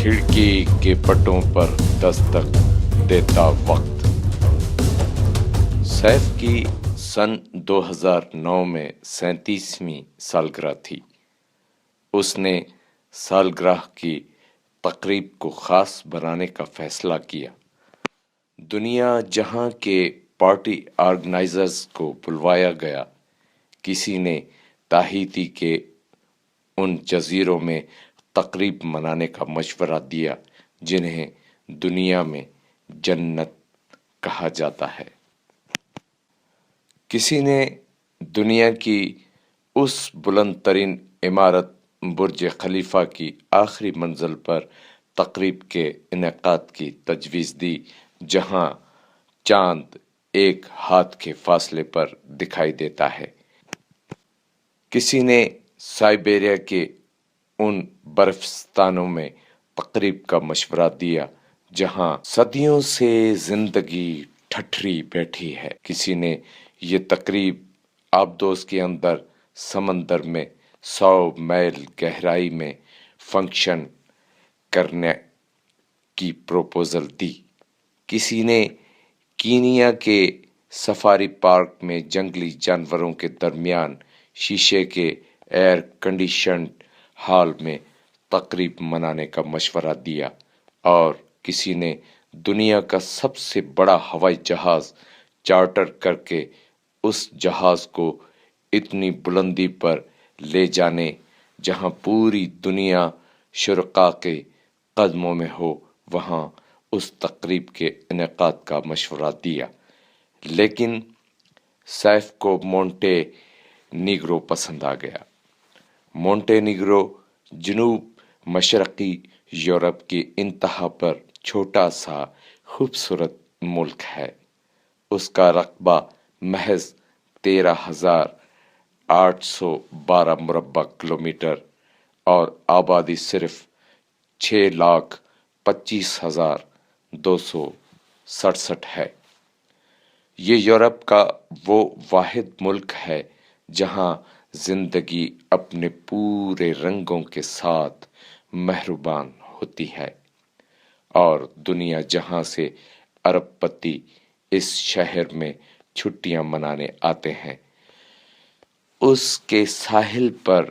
کھڑکی کے پٹوں پر دستک دیتا وقت۔ سیف کی سن 2009 میں 37ویں سالگرہ تھی۔ اس نے سالگرہ کی تقریب کو خاص بنانے کا فیصلہ کیا۔ دنیا جہاں کے پارٹی آرگنائزرز کو بلوایا گیا، کسی نے تاہیتی کے ان جزیروں میں تقریب منانے کا مشورہ دیا جنہیں دنیا میں جنت کہا جاتا ہے۔ کسی نے دنیا کی اس بلند ترین عمارت برج خلیفہ کی آخری منزل پر تقریب کے انعقاد کی تجویز دی، جہاں چاند ایک ہاتھ کے فاصلے پر دکھائی دیتا ہے۔ کسی نے سائبیریا کے ان برفستانوں میں تقریب کا مشورہ دیا جہاں صدیوں سے زندگی ٹھٹھری بیٹھی ہے۔ کسی نے یہ تقریب آبدوز کے اندر سمندر میں 100 میل گہرائی میں فنکشن کرنے کی پروپوزل دی۔ کسی نے کینیا کے سفاری پارک میں جنگلی جانوروں کے درمیان شیشے کے ایئر کنڈیشنڈ ہال میں تقریب منانے کا مشورہ دیا، اور کسی نے دنیا کا سب سے بڑا ہوائی جہاز چارٹر کر کے اس جہاز کو اتنی بلندی پر لے جانے جہاں پوری دنیا شرکاء کے قدموں میں ہو، وہاں اس تقریب کے انعقاد کا مشورہ دیا۔ لیکن سیف کو مونٹے نیگرو پسند آ گیا۔ مونٹے نیگرو جنوب مشرقی یورپ کی انتہا پر چھوٹا سا خوبصورت ملک ہے۔ اس کا رقبہ محض 13,812 مربع کلومیٹر اور آبادی صرف 6,25,267 ہے۔ یہ یورپ کا وہ واحد ملک ہے جہاں زندگی اپنے پورے رنگوں کے ساتھ مہربان ہوتی ہے، اور دنیا جہاں سے ارب پتی اس شہر میں چھٹیاں منانے آتے ہیں، اس کے ساحل پر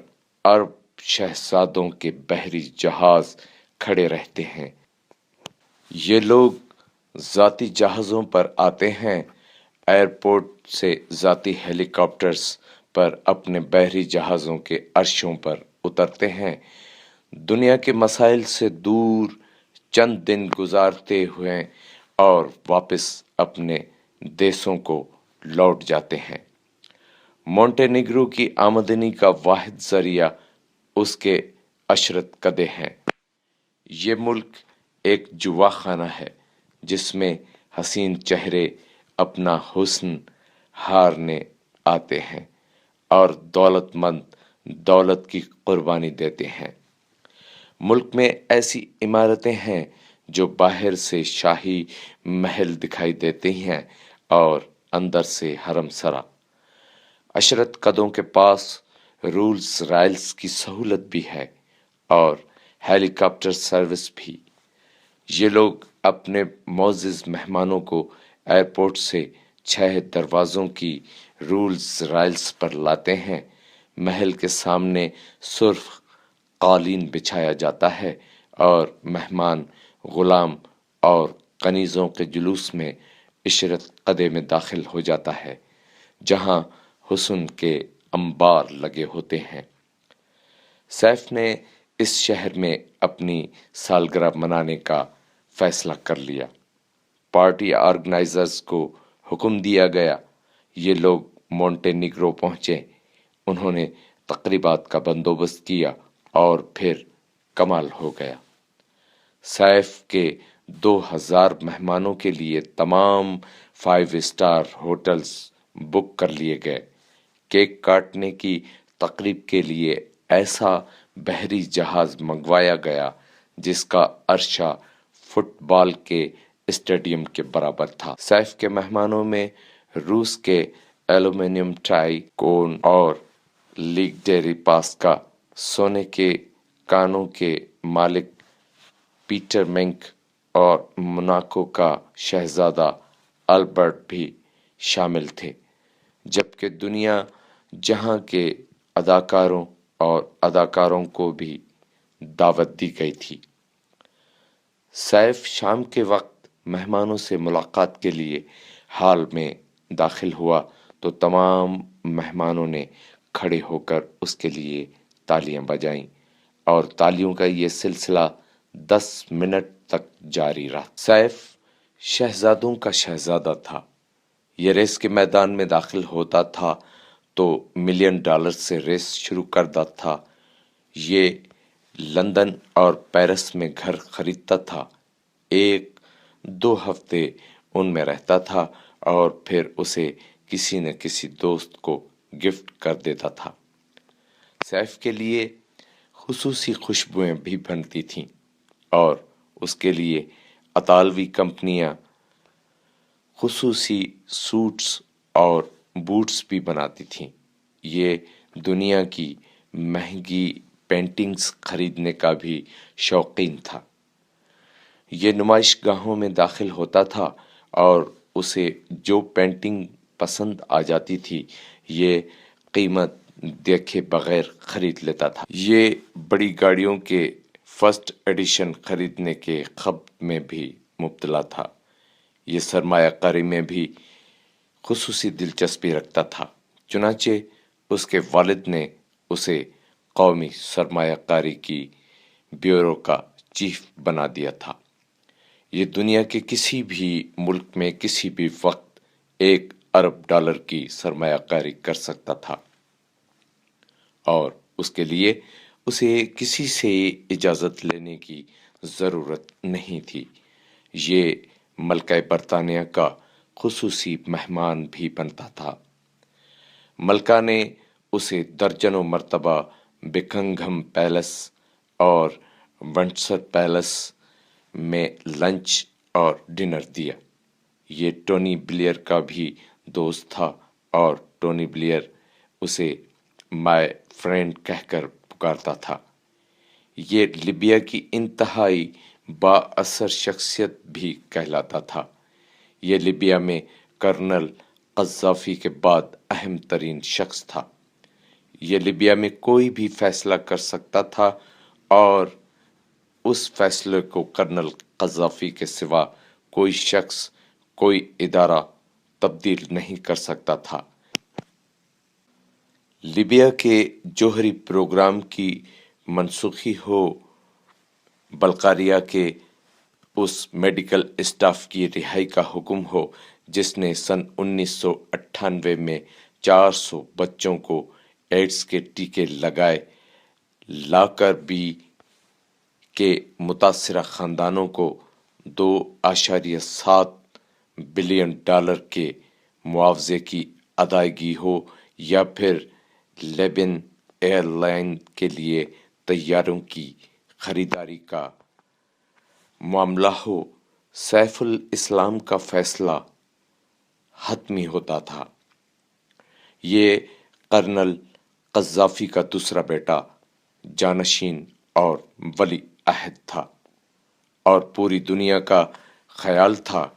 عرب شہزادوں کے بحری جہاز کھڑے رہتے ہیں۔ یہ لوگ ذاتی جہازوں پر آتے ہیں، ایئرپورٹ سے ذاتی ہیلی کاپٹرز پر اپنے بحری جہازوں کے عرشوں پر اترتے ہیں، دنیا کے مسائل سے دور چند دن گزارتے ہوئے اور واپس اپنے دیسوں کو لوٹ جاتے ہیں۔ مونٹے نیگرو کی آمدنی کا واحد ذریعہ اس کے عشرت قدے ہیں۔ یہ ملک ایک جوا خانہ ہے جس میں حسین چہرے اپنا حسن ہارنے آتے ہیں اور دولت مند دولت کی قربانی دیتے ہیں۔ ملک میں ایسی عمارتیں ہیں جو باہر سے شاہی محل دکھائی دیتے ہیں اور اندر سے حرم سرا۔ عشرت قدوں کے پاس رولز رائلز کی سہولت بھی ہے اور ہیلی کاپٹر سروس بھی۔ یہ لوگ اپنے معزز مہمانوں کو ایئرپورٹ سے 6 دروازوں کی رولز رائلز پر لاتے ہیں۔ محل کے سامنے سرخ قالین بچھایا جاتا ہے اور مہمان غلام اور کنیزوں کے جلوس میں عشرت قدے میں داخل ہو جاتا ہے جہاں حسن کے انبار لگے ہوتے ہیں۔ سیف نے اس شہر میں اپنی سالگرہ منانے کا فیصلہ کر لیا۔ پارٹی آرگنائزرز کو حکم دیا گیا۔ یہ لوگ مونٹے نیگرو پہنچے، انہوں نے تقریبات کا بندوبست کیا اور پھر کمال ہو گیا۔ سیف کے 2,000 مہمانوں کے لیے تمام 5 اسٹار ہوٹلز بک کر لیے گئے۔ کیک کاٹنے کی تقریب کے لیے ایسا بحری جہاز منگوایا گیا جس کا عرشہ فٹ بال کے اسٹیڈیم کے برابر تھا۔ سیف کے مہمانوں میں روس کے ایلومینیم ٹائی کون اور لیگ ڈیری پاسکا، سونے کے کانوں کے مالک پیٹر منک اور موناکو کا شہزادہ البرٹ بھی شامل تھے، جبکہ دنیا جہاں کے اداکاروں اور اداکاروں کو بھی دعوت دی گئی تھی۔ سیف شام کے وقت مہمانوں سے ملاقات کے لیے ہال میں داخل ہوا تو تمام مہمانوں نے کھڑے ہو کر اس کے لیے تالیاں بجائیں اور تالیوں کا یہ سلسلہ 10 منٹ تک جاری رہا۔ سیف شہزادوں کا شہزادہ تھا۔ یہ ریس کے میدان میں داخل ہوتا تھا تو $1 ملین سے ریس شروع کرتا تھا۔ یہ لندن اور پیرس میں گھر خریدتا تھا، 1-2 ہفتے ان میں رہتا تھا اور پھر اسے کسی نہ کسی دوست کو گفٹ کر دیتا تھا۔ سیف کے لیے خصوصی خوشبوئیں بھی بنتی تھیں اور اس کے لیے اطالوی کمپنیاں خصوصی سوٹس اور بوٹس بھی بناتی تھیں۔ یہ دنیا کی مہنگی پینٹنگز خریدنے کا بھی شوقین تھا۔ یہ نمائش گاہوں میں داخل ہوتا تھا اور اسے جو پینٹنگ پسند آ جاتی تھی یہ قیمت دیکھے بغیر خرید لیتا تھا۔ یہ بڑی گاڑیوں کے فرسٹ ایڈیشن خریدنے کے خبت میں بھی مبتلا تھا۔ یہ سرمایہ کاری میں بھی خصوصی دلچسپی رکھتا تھا، چنانچہ اس کے والد نے اسے قومی سرمایہ کاری کی بیورو کا چیف بنا دیا تھا۔ یہ دنیا کے کسی بھی ملک میں کسی بھی وقت $1 ارب کی سرمایہ کاری کر سکتا تھا اور اس کے لیے اسے کسی سے اجازت لینے کی ضرورت نہیں تھی۔ یہ ملکہ برطانیہ کا خصوصی مہمان بھی بنتا تھا۔ ملکہ نے اسے درجنوں مرتبہ بکنگھم پیلس اور ونڈسر پیلس میں لنچ اور ڈنر دیا۔ یہ ٹونی بلیئر کا بھی دوست تھا اور ٹونی بلیئر اسے مائی فرینڈ کہہ کر پکارتا تھا۔ یہ لیبیا کی انتہائی با اثر شخصیت بھی کہلاتا تھا۔ یہ لیبیا میں کرنل قذافی کے بعد اہم ترین شخص تھا۔ یہ لیبیا میں کوئی بھی فیصلہ کر سکتا تھا اور اس فیصلے کو کرنل قذافی کے سوا کوئی شخص، کوئی ادارہ تبدیل نہیں کر سکتا تھا۔ لیبیا کے جوہری پروگرام کی منسوخی ہو، بلغاریہ کے اس میڈیکل اسٹاف کی رہائی کا حکم ہو جس نے سن 1998 میں 400 بچوں کو ایڈز کے ٹیکے لگائے، لا کر بھی کے متاثرہ خاندانوں کو $2.7 بلین کے معاوضے کی ادائیگی ہو، یا پھر لیبن ایئر لائن کے لیے طیاروں کی خریداری کا معاملہ ہو، سیف الاسلام کا فیصلہ حتمی ہوتا تھا۔ یہ کرنل قذافی کا دوسرا بیٹا، جانشین اور ولی عہد تھا اور پوری دنیا کا خیال تھا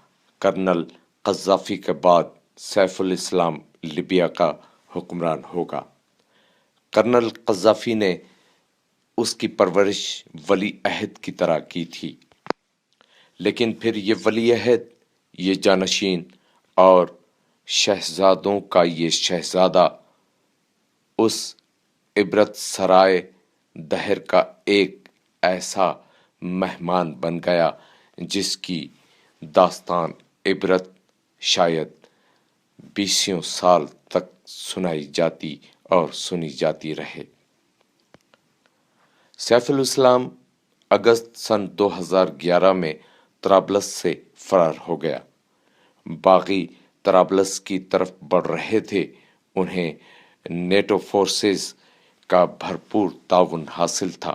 کرنل قذافی کے بعد سیف الاسلام لیبیا کا حکمران ہوگا۔ کرنل قذافی نے اس کی پرورش ولی عہد کی طرح کی تھی، لیکن پھر یہ ولی عہد، یہ جانشین اور شہزادوں کا یہ شہزادہ اس عبرت سرائے دہر کا ایک ایسا مہمان بن گیا جس کی داستان عبرت شاید 20 سال تک سنائی جاتی اور سنی جاتی رہے۔ سیف الاسلام اگست سن 2011 میں طرابلس سے فرار ہو گیا۔ باغی طرابلس کی طرف بڑھ رہے تھے۔ انہیں نیٹو فورسز کا بھرپور تعاون حاصل تھا۔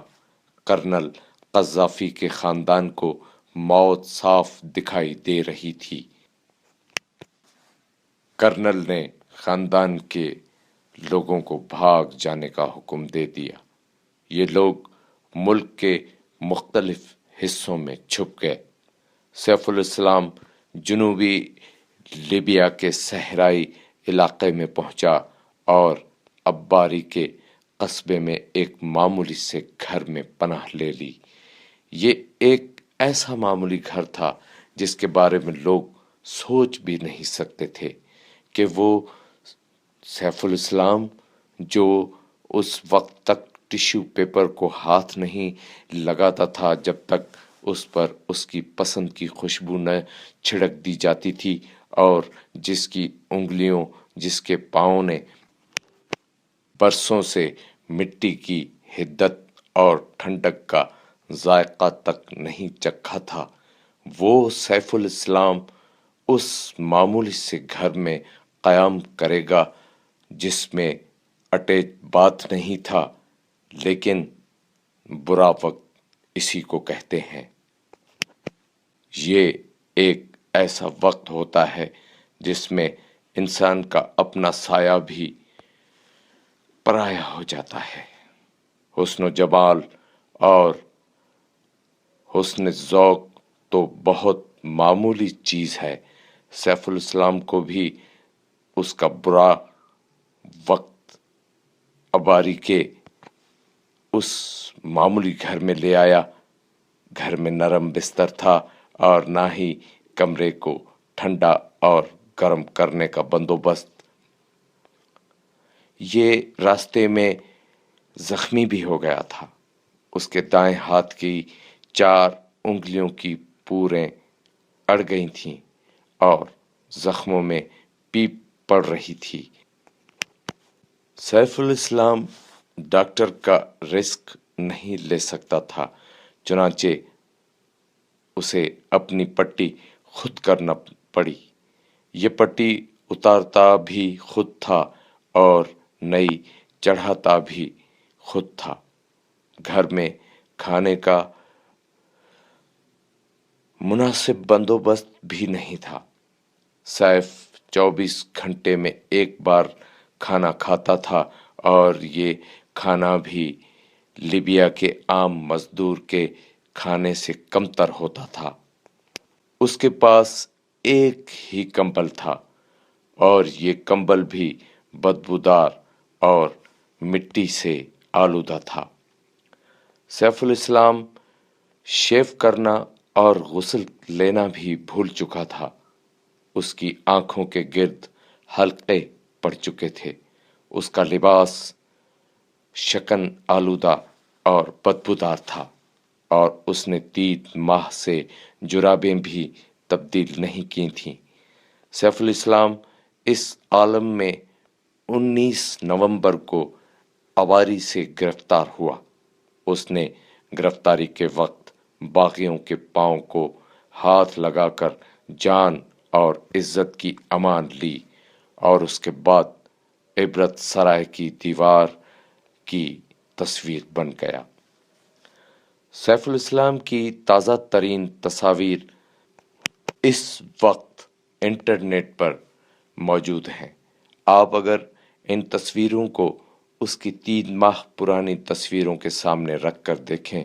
کرنل قذافی کے خاندان کو موت صاف دکھائی دے رہی تھی۔ کرنل نے خاندان کے لوگوں کو بھاگ جانے کا حکم دے دیا۔ یہ لوگ ملک کے مختلف حصوں میں چھپ گئے۔ سیف الاسلام جنوبی لیبیا کے صحرائی علاقے میں پہنچا اور عباری کے قصبے میں ایک معمولی سے گھر میں پناہ لے لی۔ یہ ایک ایسا معمولی گھر تھا جس کے بارے میں لوگ سوچ بھی نہیں سکتے تھے کہ وہ سیف الاسلام جو اس وقت تک ٹیشو پیپر کو ہاتھ نہیں لگاتا تھا جب تک اس پر اس کی پسند کی خوشبو نہ چھڑک دی جاتی تھی، اور جس کی انگلیوں، جس کے پاؤں نے برسوں سے مٹی کی حدت اور ٹھنڈک کا ذائقہ تک نہیں چکھا تھا، وہ سیف الاسلام اس معمولی سے گھر میں قیام کرے گا جس میں اٹیچ باتھ نہیں تھا، لیکن برا وقت اسی کو کہتے ہیں۔ یہ ایک ایسا وقت ہوتا ہے جس میں انسان کا اپنا سایہ بھی پرایا ہو جاتا ہے۔ حسن و جمال اور حسن ذوق تو بہت معمولی چیز ہے، سیف الاسلام کو بھی اس کا برا وقت عباری کے اس معمولی گھر میں لے آیا۔ گھر میں نرم بستر تھا اور نہ ہی کمرے کو ٹھنڈا اور گرم کرنے کا بندوبست۔ یہ راستے میں زخمی بھی ہو گیا تھا۔ اس کے دائیں ہاتھ کی 4 انگلیوں کی پوریں اڑ گئی تھیں اور زخموں میں پیپ پڑ رہی تھی۔ سیف الاسلام ڈاکٹر کا رسک نہیں لے سکتا تھا، چنانچہ اسے اپنی پٹی خود کرنا پڑی۔ یہ پٹی اتارتا بھی خود تھا اور نئی چڑھاتا بھی خود تھا۔ گھر میں کھانے کا مناسب بندوبست بھی نہیں تھا۔ سیف 24 گھنٹے میں ایک بار کھانا کھاتا تھا اور یہ کھانا بھی لیبیا کے عام مزدور کے کھانے سے کمتر ہوتا تھا۔ اس کے پاس ایک ہی کمبل تھا اور یہ کمبل بھی بدبودار اور مٹی سے آلودہ تھا۔ سیف الاسلام شیو کرنا اور غسل لینا بھی بھول چکا تھا۔ اس کی آنکھوں کے گرد حلقے پڑ چکے تھے۔ اس کا لباس شکن آلودہ اور بدبودار تھا اور اس نے 3 ماہ سے جرابیں بھی تبدیل نہیں کی تھیں۔ سیف الاسلام اس عالم میں 19 نومبر کو عواری سے گرفتار ہوا۔ اس نے گرفتاری کے وقت باغیوں کے پاؤں کو ہاتھ لگا کر جان اور عزت کی امان لی اور اس کے بعد عبرت سرائے کی دیوار کی تصویر بن گیا۔ سیف الاسلام کی تازہ ترین تصاویر اس وقت انٹرنیٹ پر موجود ہیں۔ آپ اگر ان تصویروں کو اس کی 3 ماہ پرانی تصویروں کے سامنے رکھ کر دیکھیں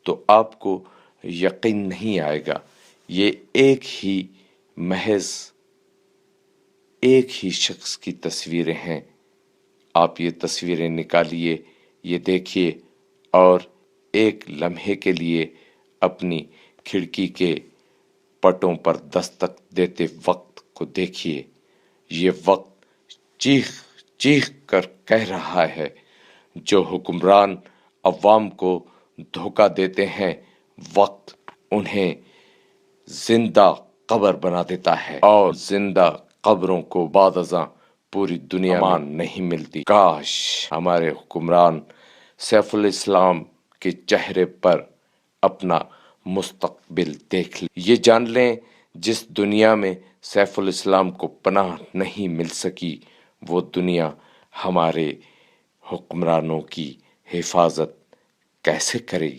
تو آپ کو یقین نہیں آئے گا۔ یہ محض ایک ہی شخص کی تصویریں ہیں۔ آپ یہ تصویریں نکالیے، یہ دیکھیے اور ایک لمحے کے لیے اپنی کھڑکی کے پٹوں پر دستک دیتے وقت کو دیکھیے۔ یہ وقت چیخ چیخ کر کہہ رہا ہے، جو حکمران عوام کو دھوکہ دیتے ہیں، وقت انہیں زندہ قبر بنا دیتا ہے اور زندہ قبروں کو بعد ازاں پوری دنیا میں نہیں ملتی۔ کاش ہمارے حکمران سیف الاسلام کے چہرے پر اپنا مستقبل دیکھ لیں۔ یہ جان لیں جس دنیا میں سیف الاسلام کو پناہ نہیں مل سکی، وہ دنیا ہمارے حکمرانوں کی حفاظت کیسے کرے گی؟